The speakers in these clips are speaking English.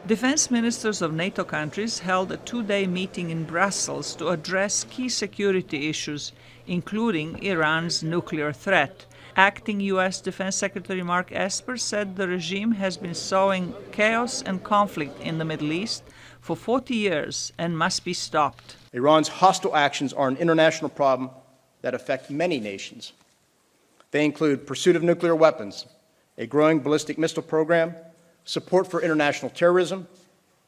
Defense ministers of NATO countries held a two-day meeting in Brussels to address key security issues, including Iran's nuclear threat. Acting U.S. Defense Secretary Mark Esper said the regime has been sowing chaos and conflict in the Middle East for 40 years and must be stopped. Iran's hostile actions are an international problem that affect many nations. They include pursuit of nuclear weapons, a growing ballistic missile program, support for international terrorism,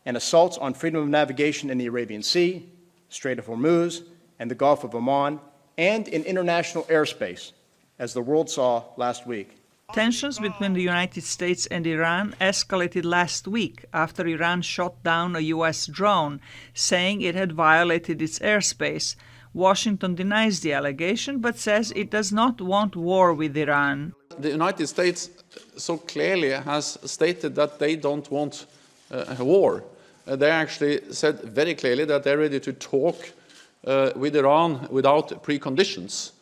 and assaults on freedom of navigation in the Arabian Sea, Strait of Hormuz, and the Gulf of Oman, and in international airspace, as the world saw last week. Tensions between the United States and Iran escalated last week after Iran shot down a U.S. drone, saying it had violated its airspace. Washington denies the allegation but says it does not want war with Iran. The United States so clearly has stated that they don't want a war. They actually said very clearly that they're ready to talk with Iran without preconditions.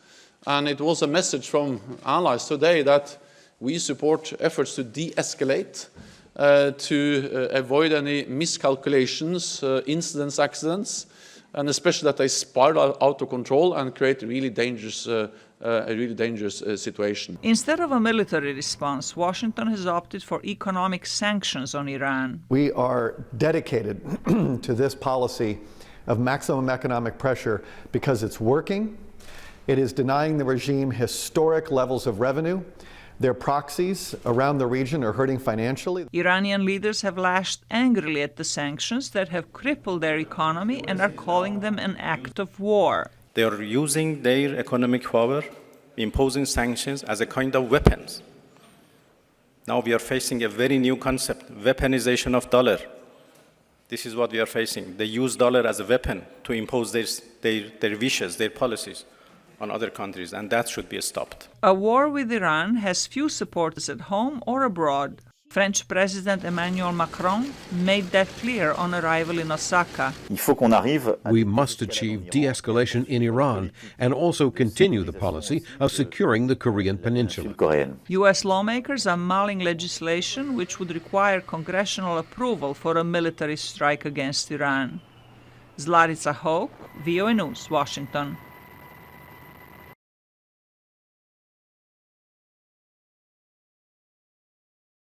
And it was a message from allies today that we support efforts to de-escalate, to avoid any miscalculations, incidents, accidents, and especially that they spiral out of control and create a really dangerous situation. Instead of a military response, Washington has opted for economic sanctions on Iran. We are dedicated to this policy of maximum economic pressure because it's working. It is denying the regime historic levels of revenue. Their proxies around the region are hurting financially. Iranian leaders have lashed angrily at the sanctions that have crippled their economy and are calling them an act of war. They are using their economic power, imposing sanctions as a kind of weapons. Now we are facing a very new concept, weaponization of dollar. This is what we are facing. They use dollar as a weapon to impose their wishes, their policies on other countries, and that should be stopped. A war with Iran has few supporters at home or abroad. French President Emmanuel Macron made that clear on arrival in Osaka. We must achieve de-escalation in Iran and also continue the policy of securing the Korean peninsula. U.S. lawmakers are mulling legislation which would require congressional approval for a military strike against Iran. Zlatica, Hoke, VOA News, Washington.